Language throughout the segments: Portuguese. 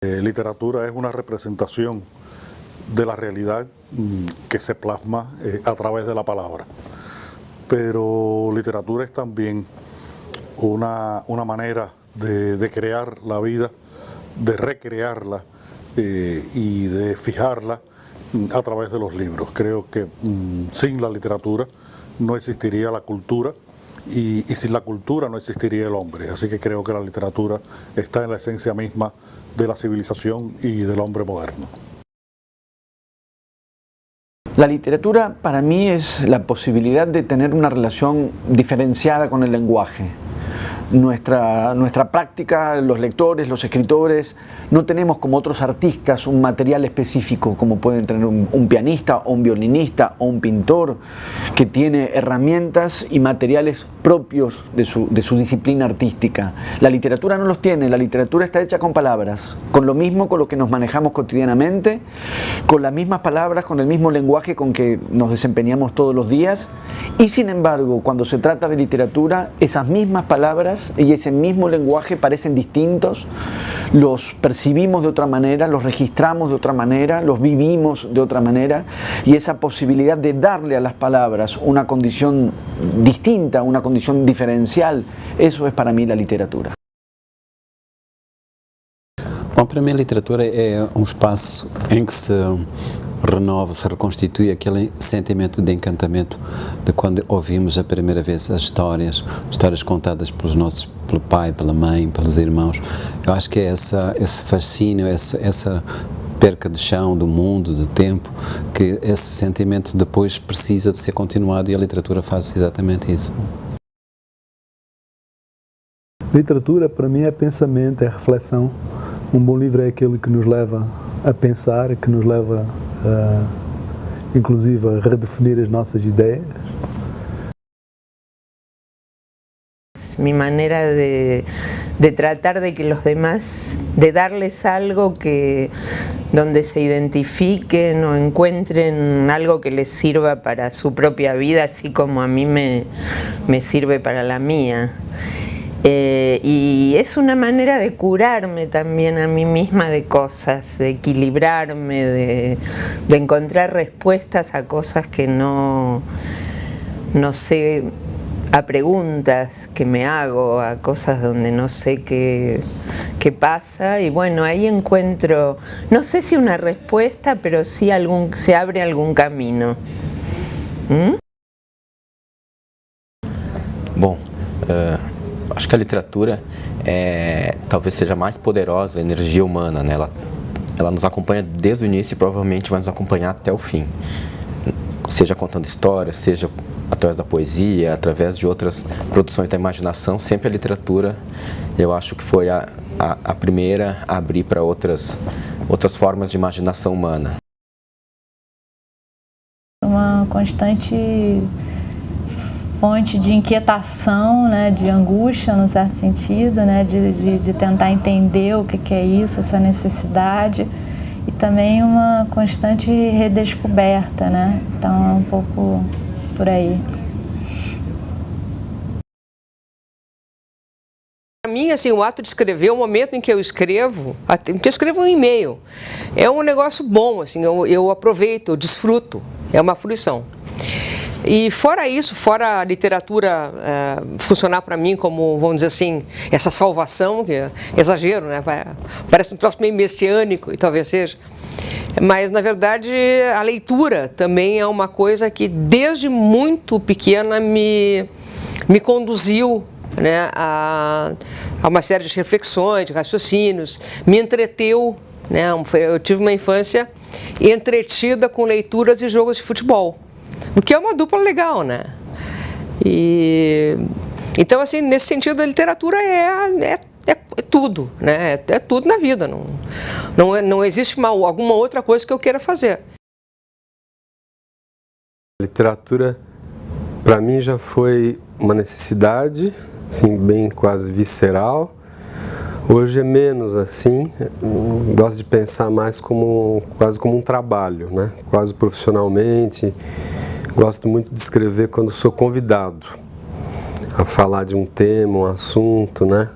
Literatura es una representación de la realidad que se plasma a través de la palabra, pero literatura es también una manera de crear la vida, de recrearla y de fijarla a través de los libros. Creo que sin la literatura no existiría la cultura y sin la cultura no existiría el hombre. Así que creo que la literatura está en la esencia misma de la civilización y del hombre moderno. La literatura para mí es la posibilidad de tener una relación diferenciada con el lenguaje. Nuestra práctica, los lectores, los escritores, no tenemos como otros artistas un material específico como pueden tener un pianista o un violinista o un pintor que tiene herramientas y materiales propios de su disciplina artística. La literatura no los tiene, la literatura está hecha con palabras, con lo mismo con lo que nos manejamos cotidianamente, con las mismas palabras, con el mismo lenguaje con que nos desempeñamos todos los días y sin embargo cuando se trata de literatura esas mismas palabras y ese mismo lenguaje parecen distintos, los percibimos de otra manera, los registramos de otra manera, los vivimos de otra manera y esa posibilidad de darle a las palabras una condición distinta, una condición diferencial, eso es para mí la literatura. Bom, para mim a literatura é espaço em que se renova, se reconstitui aquele sentimento de encantamento de quando ouvimos a primeira vez as histórias contadas pelo pai, pela mãe, pelos irmãos. Eu acho que é esse fascínio, essa perca de chão, do mundo, do tempo, que esse sentimento depois precisa de ser continuado e a literatura faz exatamente isso. Literatura para mim é pensamento, é reflexão. Um bom livro é aquele que nos leva a pensar, que nos leva inclusive a redefinir as nossas ideias. Mi manera de tratar de que los demás, de darles algo donde se identifiquen o encuentren algo que les sirva para su propia vida, así como a mí me sirve para la mía. Y es una manera de curarme también a mí misma de cosas, de equilibrarme, de encontrar respuestas a cosas que no sé, a preguntas que me hago, a cosas donde no sé qué pasa y bueno, ahí encuentro, no sé si una respuesta, pero sí se abre algún camino. Bom, acho que a literatura talvez seja a mais poderosa energia humana, né? Ela nos acompanha desde o início e provavelmente vai nos acompanhar até o fim. Seja contando histórias, seja através da poesia, através de outras produções da imaginação, sempre a literatura, eu acho que foi a primeira a abrir para outras formas de imaginação humana. Uma constante fonte de inquietação, né, de angústia, num certo sentido, né, de tentar entender o que é isso, essa necessidade, e também uma constante redescoberta, né, então é um pouco por aí. Para mim, assim, o ato de escrever, o momento em que eu escrevo um e-mail, é um negócio bom, assim, eu aproveito, eu desfruto, é uma fruição. E fora isso, fora a literatura funcionar para mim como, vamos dizer assim, essa salvação, que é exagero, né? Parece um troço meio messiânico, e talvez seja. Mas, na verdade, a leitura também é uma coisa que, desde muito pequena, me conduziu, né, a uma série de reflexões, de raciocínios, me entreteu, né? Eu tive uma infância entretida com leituras e jogos de futebol. O que é uma dupla legal, né? Então, assim, nesse sentido, a literatura é tudo, né? É tudo na vida. Não existe alguma outra coisa que eu queira fazer. A literatura, para mim, já foi uma necessidade, assim, bem quase visceral. Hoje é menos assim, gosto de pensar mais quase como um trabalho, né? Quase profissionalmente. Gosto muito de escrever quando sou convidado a falar de um tema, um assunto, né?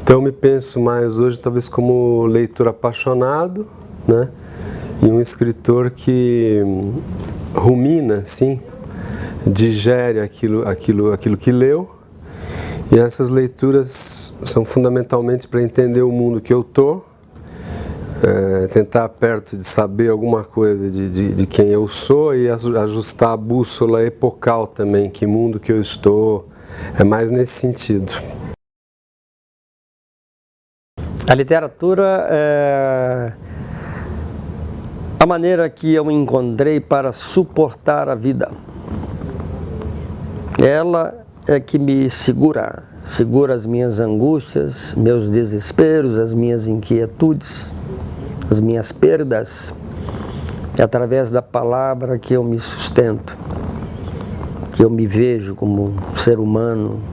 Então me penso mais hoje talvez como leitor apaixonado, né? E um escritor que rumina, assim, digere aquilo que leu. E essas leituras são fundamentalmente para entender o mundo que eu estou, tentar perto de saber alguma coisa de quem eu sou e ajustar a bússola epocal também, que mundo que eu estou, é mais nesse sentido. A literatura é a maneira que eu encontrei para suportar a vida. Ela é que me segura as minhas angústias, meus desesperos, as minhas inquietudes, as minhas perdas. É através da palavra que eu me sustento, que eu me vejo como um ser humano.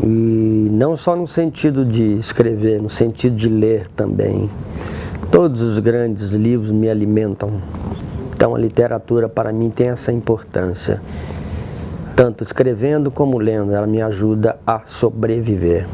E não só no sentido de escrever, no sentido de ler também. Todos os grandes livros me alimentam. Então a literatura para mim tem essa importância. Tanto escrevendo como lendo, ela me ajuda a sobreviver.